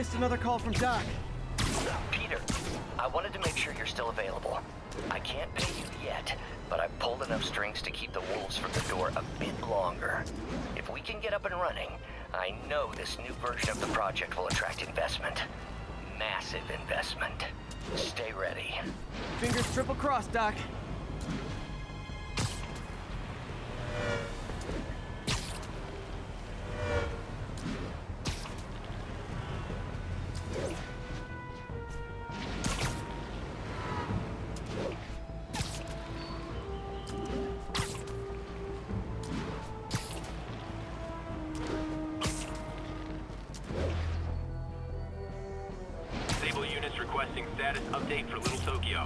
missed another call from Doc. Peter, I wanted to make sure you're still available. I can't pay you yet, but I've pulled enough strings to keep the wolves from the door a bit longer. If we can get up and running, I know this new version of the project will attract investment. Massive investment. Stay ready. Fingers triple crossed, Doc. Sable units requesting status update for Little Tokyo.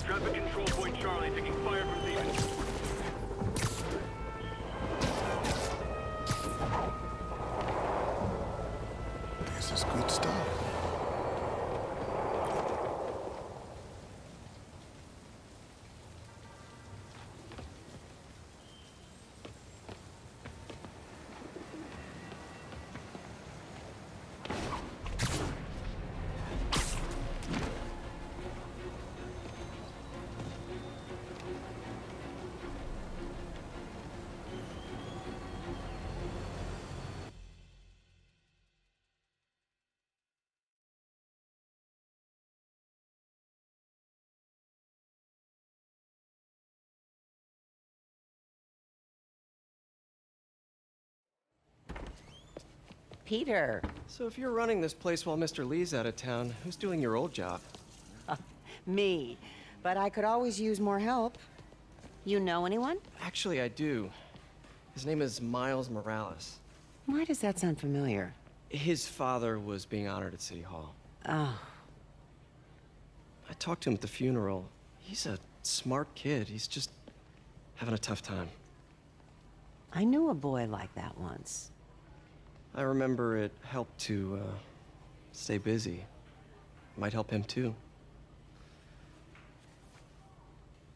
Traffic control point Charlie taking fire from demons. This is good stuff. Peter. So if you're running this place while Mr. Lee's out of town, who's doing your old job? Me. But I could always use more help. You know anyone? Actually, I do. His name is Miles Morales. Why does that sound familiar? His father was being honored at City Hall. Oh, I talked to him at the funeral. He's a smart kid. He's just having a tough time. I knew a boy like that once. I remember it helped to stay busy. Might help him too.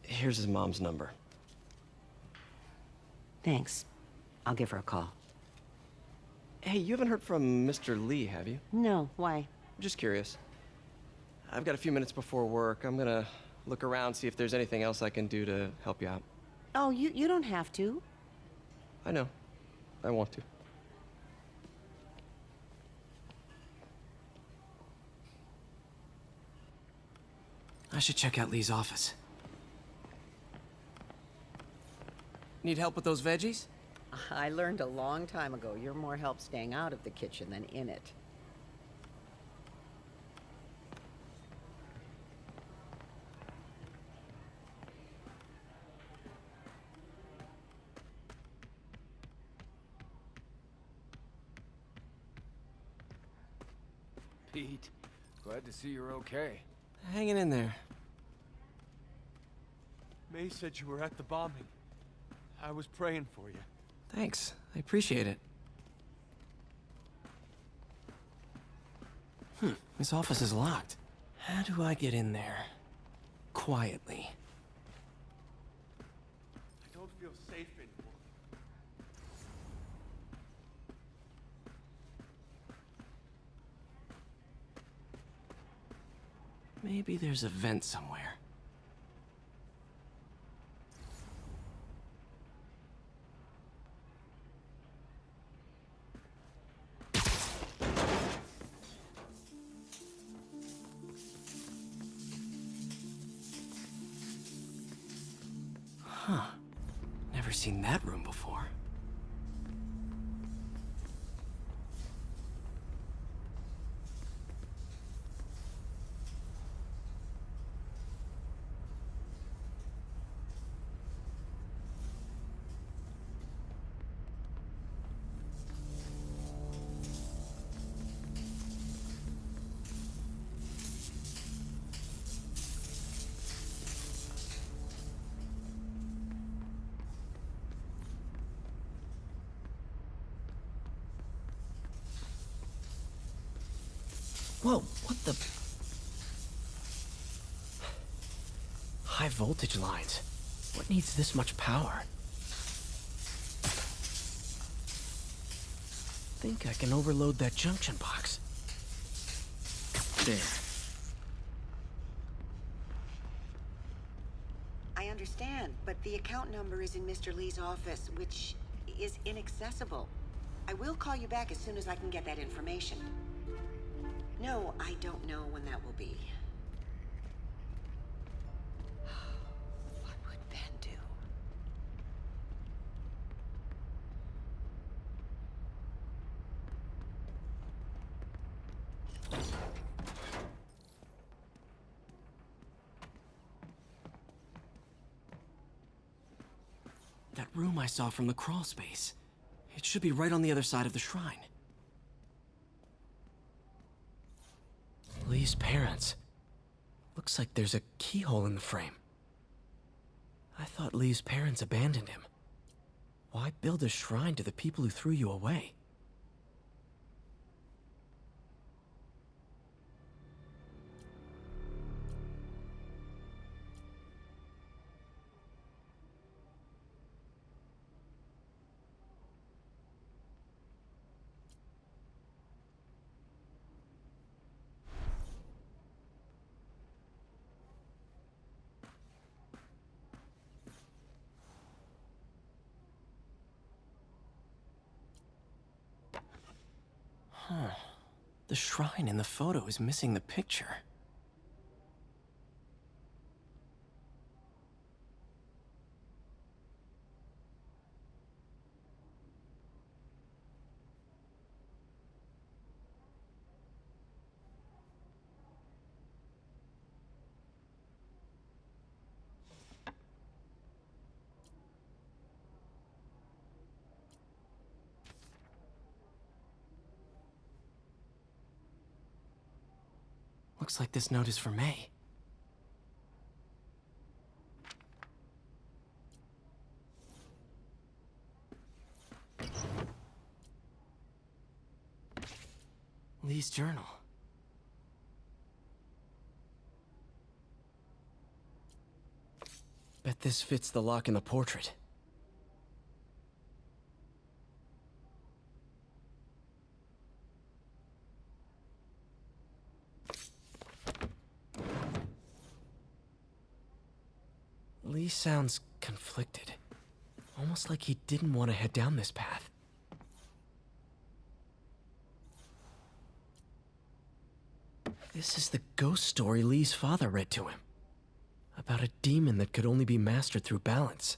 Here's his mom's number. Thanks. I'll give her a call. Hey, you haven't heard from Mr. Lee, have you? No, why? I'm just curious. I've got a few minutes before work. I'm gonna look around, see if there's anything else I can do to help you out. Oh, you don't have to. I know. I want to. I should check out Lee's office. Need help with those veggies? I learned a long time ago you're more help staying out of the kitchen than in it. Pete, glad to see you're okay. Hanging in there. May said you were at the bombing. I was praying for you. Thanks. I appreciate it. This office is locked. How do I get in there? Quietly. I don't feel safe anymore. Maybe there's a vent somewhere. Huh. Never seen that room before. Whoa, what the? High voltage lines. What needs this much power? Think I can overload that junction box. understand. I understand, but the account number is in Mr. Lee's office, which is inaccessible. I will call you back as soon as I can get that information. No, I don't know when that will be. What would Ben do? That room I saw from the crawl space. It should be right on the other side of the shrine. Lee's parents. Looks like there's a keyhole in the frame. I thought Lee's parents abandoned him. Why build a shrine to the people who threw you away? Huh. The shrine in the photo is missing the picture. Looks like this note is for May. Lee's journal. Bet this fits the lock in the portrait. Lee sounds conflicted. Almost like he didn't want to head down this path. This is the ghost story Lee's father read to him. About a demon that could only be mastered through balance.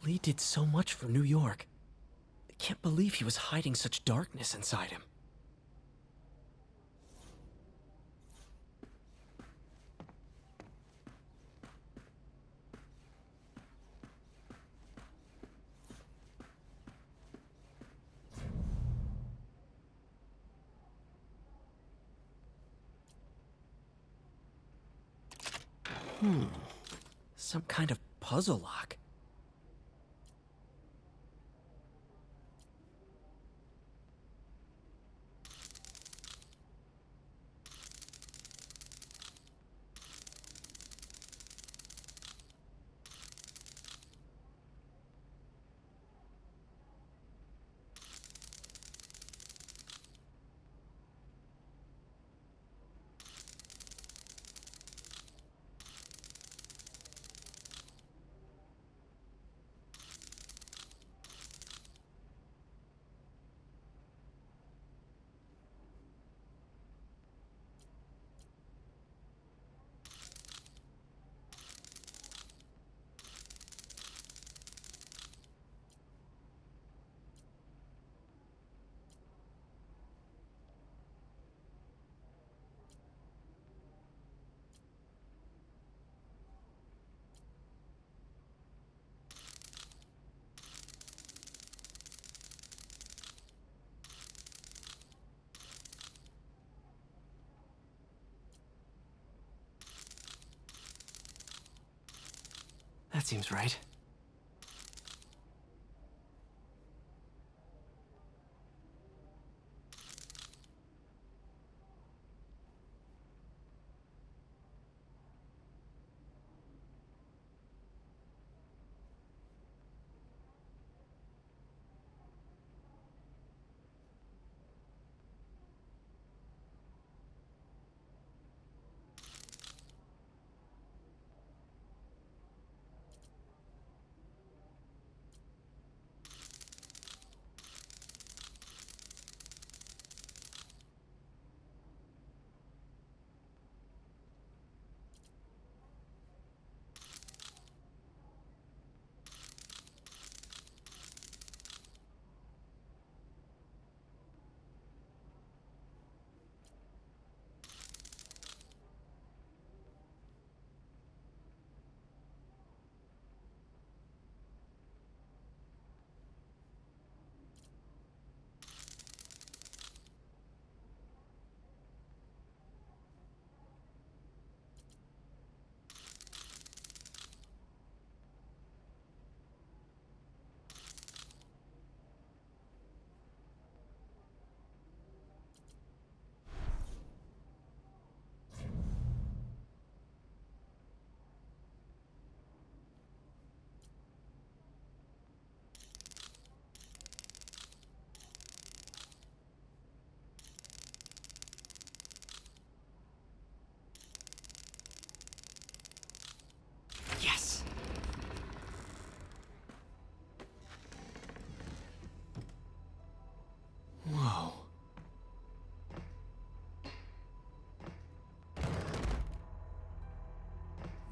Lee did so much for New York. I can't believe he was hiding such darkness inside him. Some kind of puzzle lock. That seems right.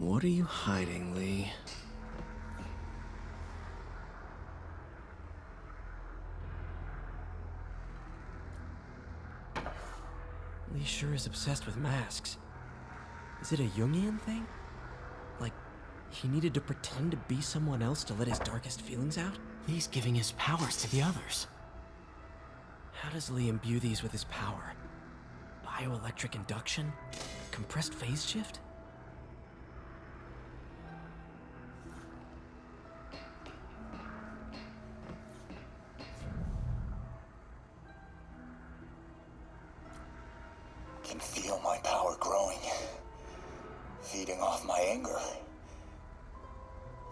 What are you hiding, Lee? Lee sure is obsessed with masks. Is it a Jungian thing? Like, he needed to pretend to be someone else to let his darkest feelings out? Lee's giving his powers to the others. How does Lee imbue these with his power? Bioelectric induction? Compressed phase shift? Can feel my power growing, feeding off my anger.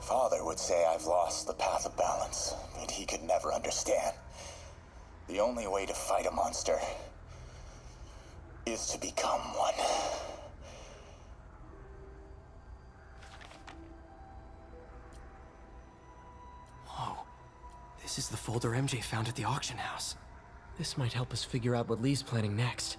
Father would say I've lost the path of balance, but he could never understand. The only way to fight a monster is to become one. Whoa. This is the folder MJ found at the auction house. This might help us figure out what Lee's planning next.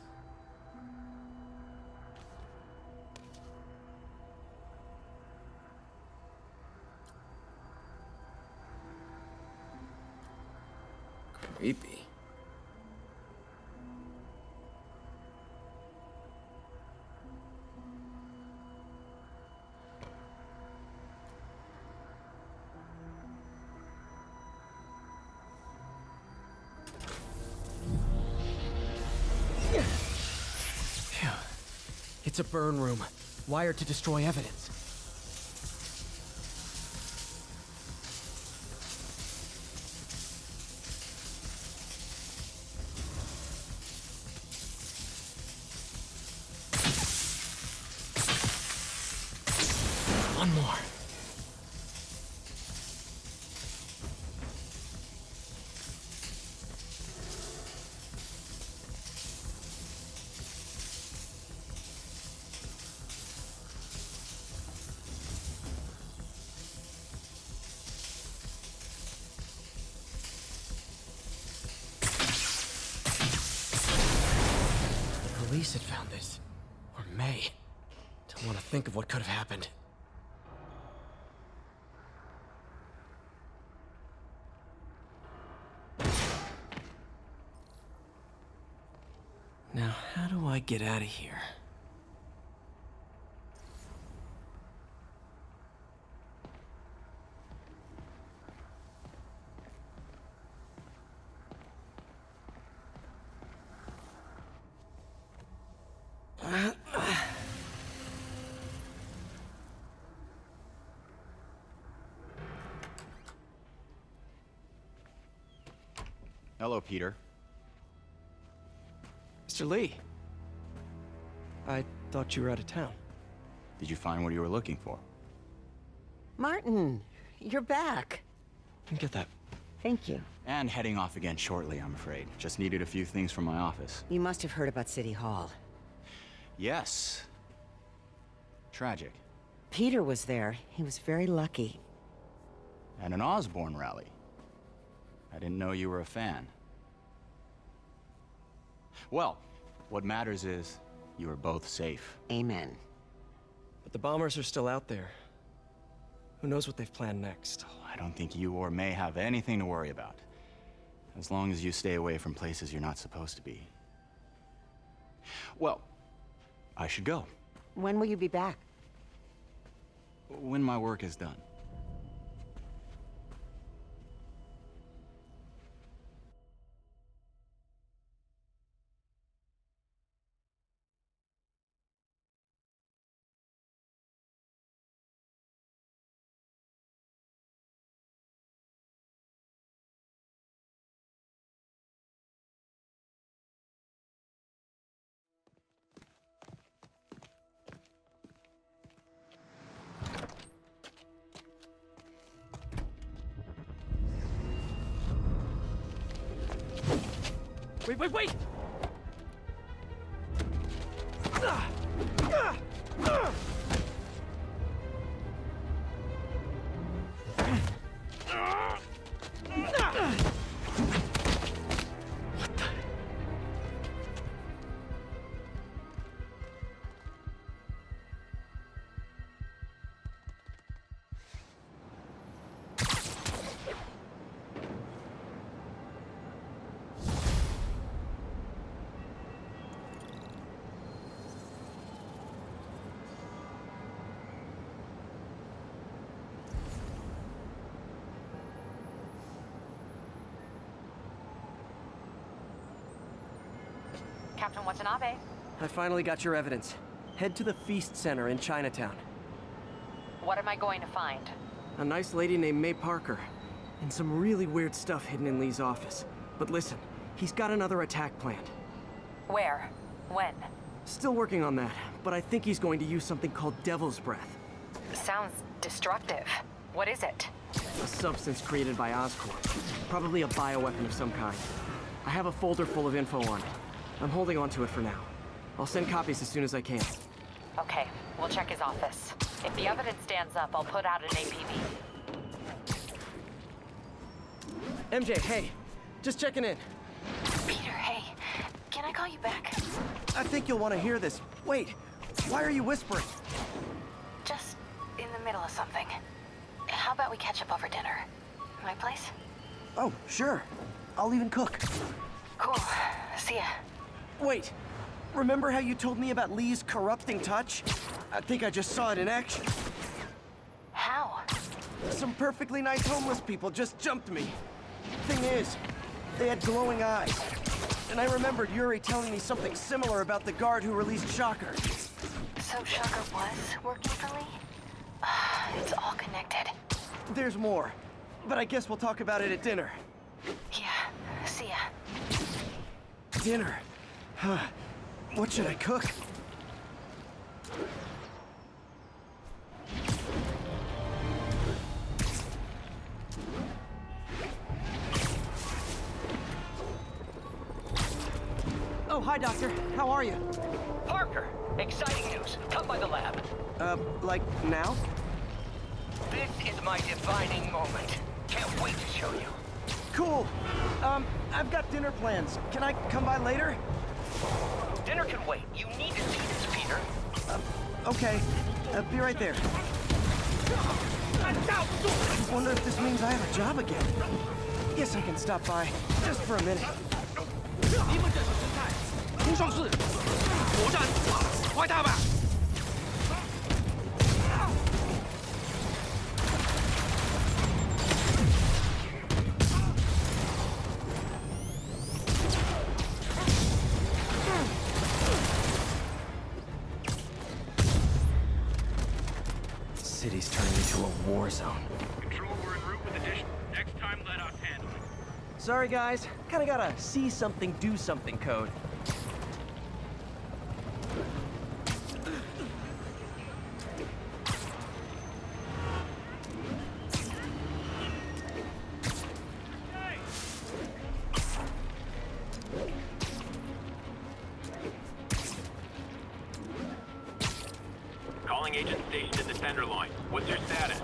Creepy. Phew. It's a burn room, wired to destroy evidence. One more. The police had found this. Or May. Don't want to think of what could have happened. Now, how do I get out of here? Hello, Peter. Mr. Lee. I thought you were out of town. Did you find what you were looking for? Martin, you're back. Didn't get that. Thank you. And heading off again shortly, I'm afraid. Just needed a few things from my office. You must have heard about City Hall. Yes. Tragic. Peter was there. He was very lucky. At an Osborn rally. I didn't know you were a fan. Well, what matters is you are both safe. Amen. But the bombers are still out there. Who knows what they've planned next? I don't think you or May have anything to worry about. As long as you stay away from places you're not supposed to be. Well, I should go. When will you be back? When my work is done. Wait, wait! Captain Watanabe. I finally got your evidence. Head to the Feast Center in Chinatown. What am I going to find? A nice lady named May Parker. And some really weird stuff hidden in Lee's office. But listen, he's got another attack planned. Where? When? Still working on that, but I think he's going to use something called Devil's Breath. Sounds destructive. What is it? A substance created by Oscorp. Probably a bioweapon of some kind. I have a folder full of info on it. I'm holding on to it for now. I'll send copies as soon as I can. Okay, we'll check his office. If the evidence stands up, I'll put out an APB. MJ, hey. Just checking in. Peter, hey. Can I call you back? I think you'll want to hear this. Wait, why are you whispering? Just in the middle of something. How about we catch up over dinner? My place? Oh, sure. I'll even cook. Cool. See ya. Wait, remember how you told me about Lee's corrupting touch? I think I just saw it in action. How? Some perfectly nice homeless people just jumped me. Thing is, they had glowing eyes. And I remembered Yuri telling me something similar about the guard who released Shocker. So Shocker was working for Lee? It's all connected. There's more, but I guess we'll talk about it at dinner. Yeah, see ya. Dinner? Huh. What should I cook? Oh, hi, Doctor. How are you? Parker, exciting news. Come by the lab. Like now? This is my defining moment. Can't wait to show you. Cool. I've got dinner plans. Can I come by later? Dinner can wait. You need to see this, Peter. Okay. Be right there. Wonder if this means I have a job again. Guess I can stop by. Just for a minute. 你们这是生态，冲上市，火战，快打吧！ City's turning into a war zone. Control, we're en route with the dish. Next time, let us handle it. Sorry, guys. Kinda got a see something, do something code. Calling agent stationed in the Tenderloin. What's your status?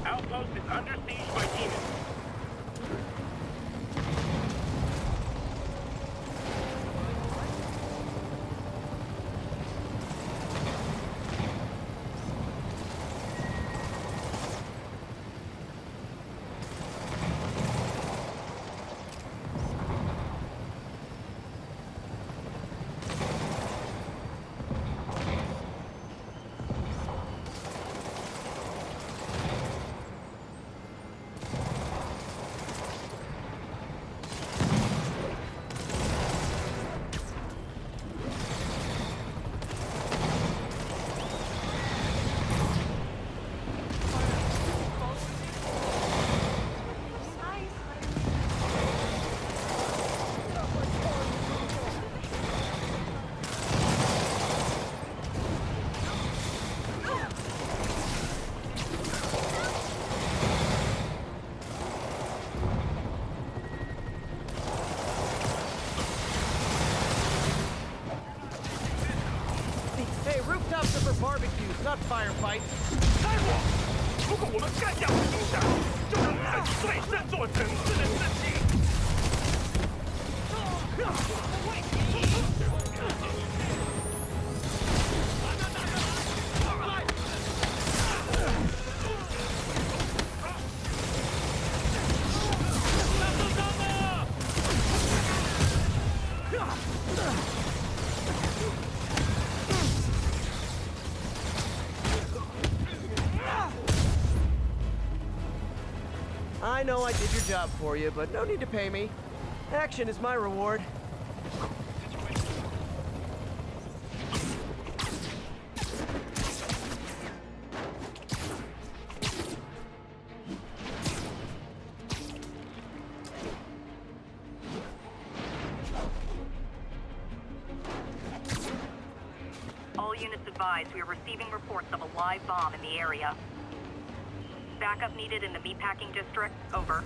Outpost is under siege by demons. Hey, rooftops are for barbecues, not firefights. 开火！如果我们干下去影响，就能粉碎这座城市的生机。 I know I did your job for you, but no need to pay me. Action is my reward. advised, we are receiving reports of a live bomb in the area. Backup needed in the meatpacking district. Over.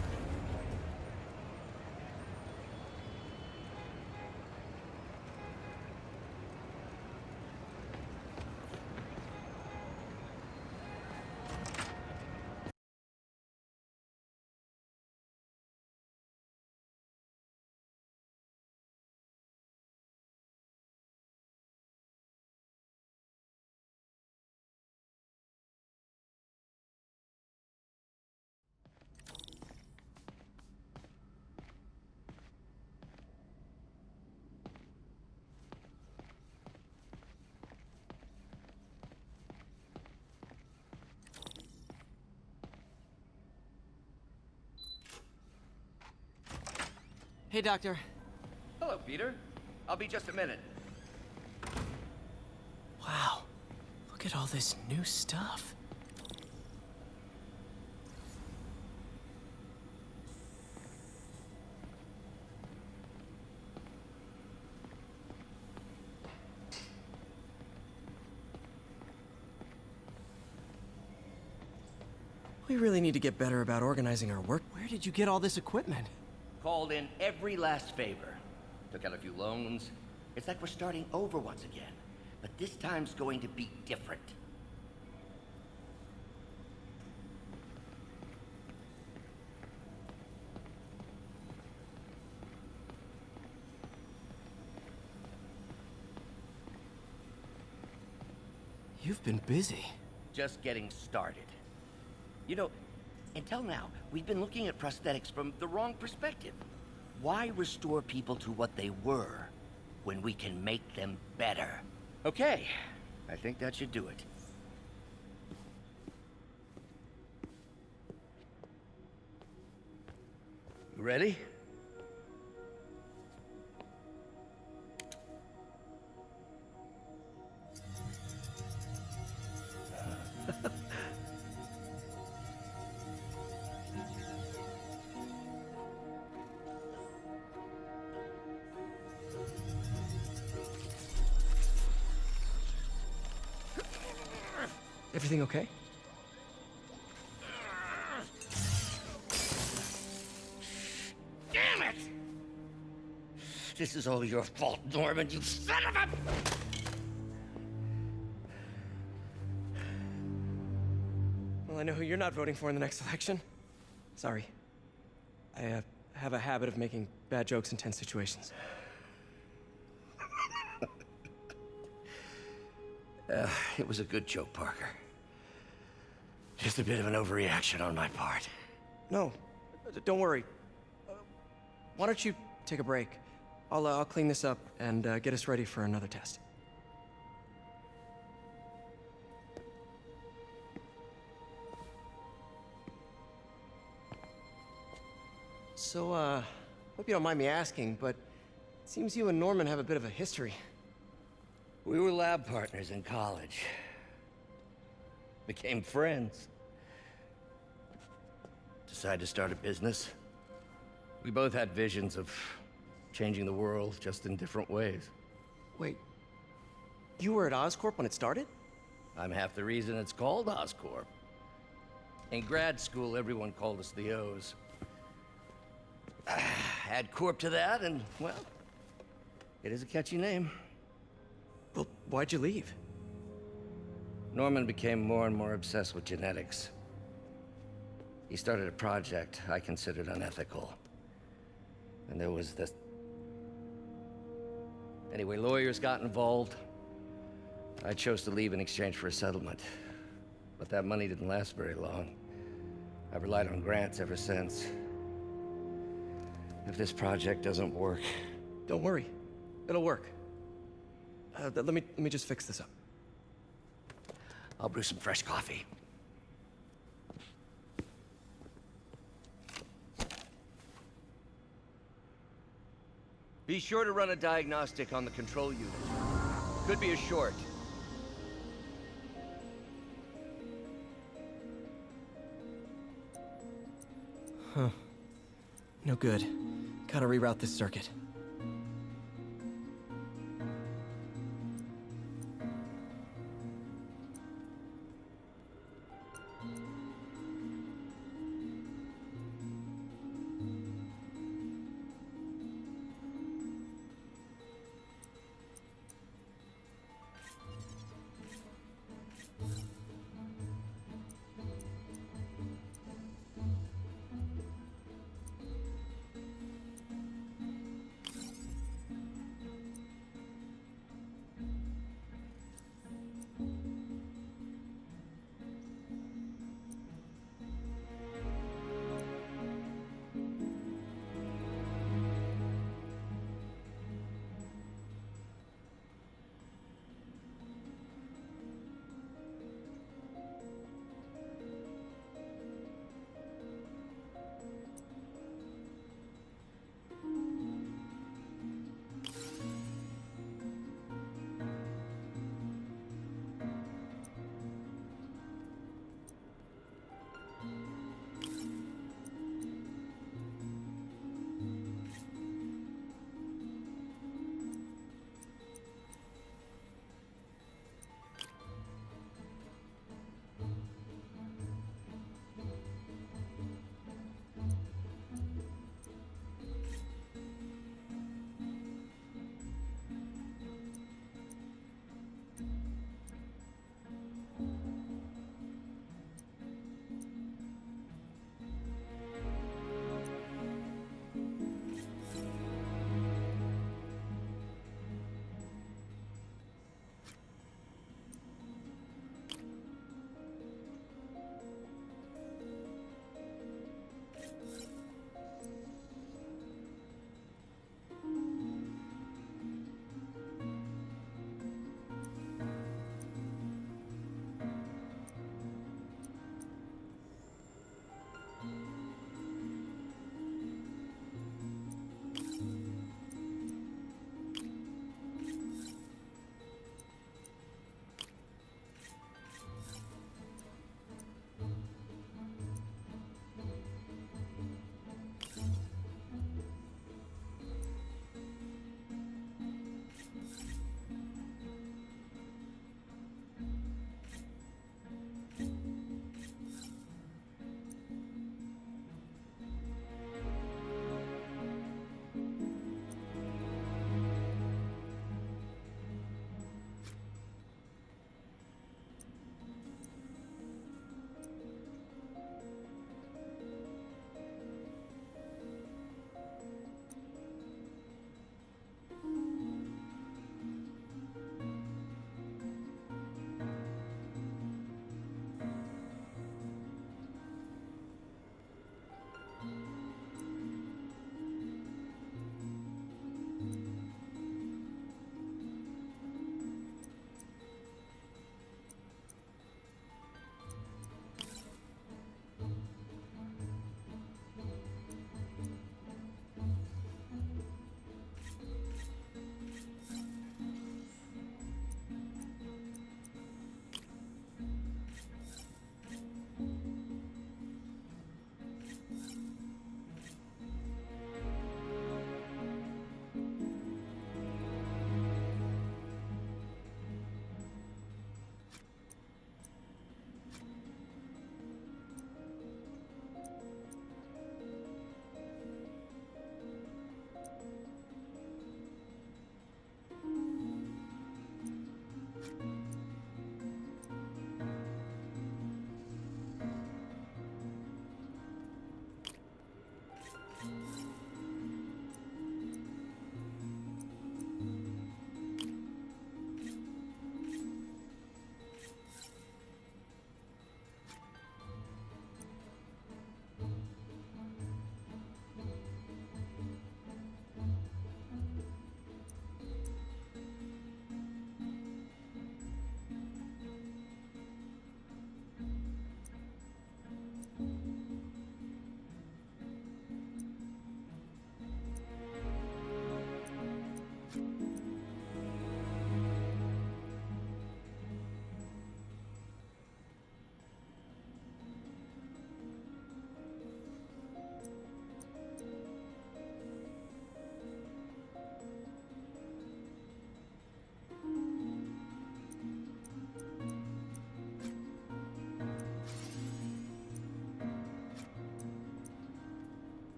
Hey, Doctor. Hello, Peter. I'll be just a minute. Wow. Look at all this new stuff. We really need to get better about organizing our work. Where did you get all this equipment? Called in every last favor. Took out a few loans. It's like we're starting over once again. But this time's going to be different. You've been busy. Just getting started. You know, until now, we've been looking at prosthetics from the wrong perspective. Why restore people to what they were when we can make them better? Okay, I think that should do it. You ready? Everything okay? Damn it! This is all your fault, Norman, you son of a... Well, I know who you're not voting for in the next election. Sorry. I have a habit of making bad jokes in tense situations. It was a good joke, Parker. Just a bit of an overreaction on my part. No, don't worry. Why don't you take a break? I'll clean this up and get us ready for another test. So, hope you don't mind me asking, but it seems you and Norman have a bit of a history. We were lab partners in college. Became friends. Decided to start a business. We both had visions of changing the world, just in different ways. Wait, you were at Oscorp when it started? I'm half the reason it's called Oscorp. In grad school, everyone called us the O's. Add Corp to that, and, well, it is a catchy name. Well, why'd you leave? Norman became more and more obsessed with genetics. He started a project I considered unethical. And there was this... Anyway, lawyers got involved. I chose to leave in exchange for a settlement. But that money didn't last very long. I've relied on grants ever since. If this project doesn't work... Don't worry. It'll work. Let me just fix this up. I'll brew some fresh coffee. Be sure to run a diagnostic on the control unit. Could be a short. Huh. No good. Gotta reroute this circuit.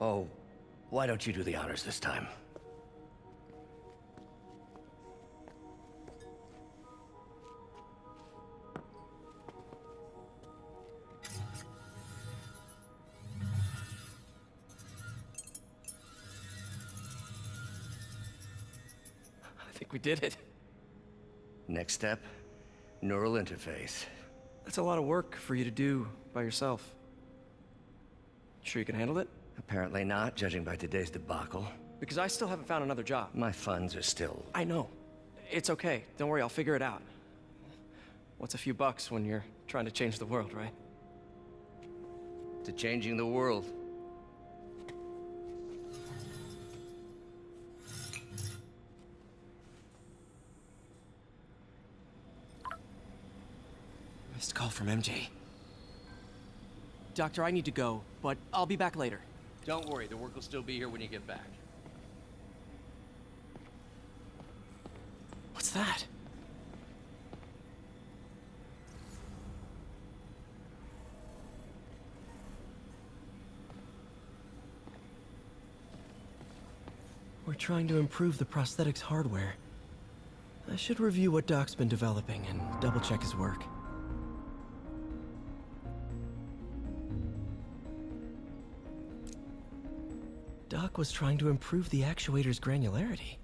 Oh, why don't you do the honors this time? I think we did it. Next step, neural interface. That's a lot of work for you to do by yourself. Sure you can handle it? Apparently not, judging by today's debacle. Because I still haven't found another job. My funds are still... I know. It's okay. Don't worry, I'll figure it out. What's a few bucks when you're trying to change the world, right? To changing the world. Missed call from MJ. Doctor, I need to go, but I'll be back later. Don't worry, the work will still be here when you get back. What's that? We're trying to improve the prosthetics hardware. I should review what Doc's been developing and double-check his work. Doc was trying to improve the actuator's granularity.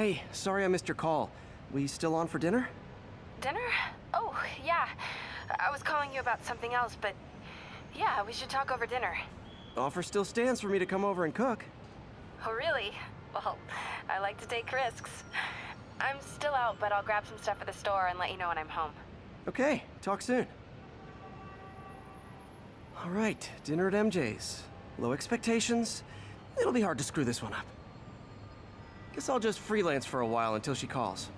Hey, sorry I missed your call. We still on for dinner? Dinner? Oh, yeah. I was calling you about something else, but yeah, we should talk over dinner. Offer still stands for me to come over and cook. Oh, really? Well, I like to take risks. I'm still out, but I'll grab some stuff at the store and let you know when I'm home. Okay, talk soon. All right, dinner at MJ's. Low expectations. It'll be hard to screw this one up. Guess I'll just freelance for a while until she calls.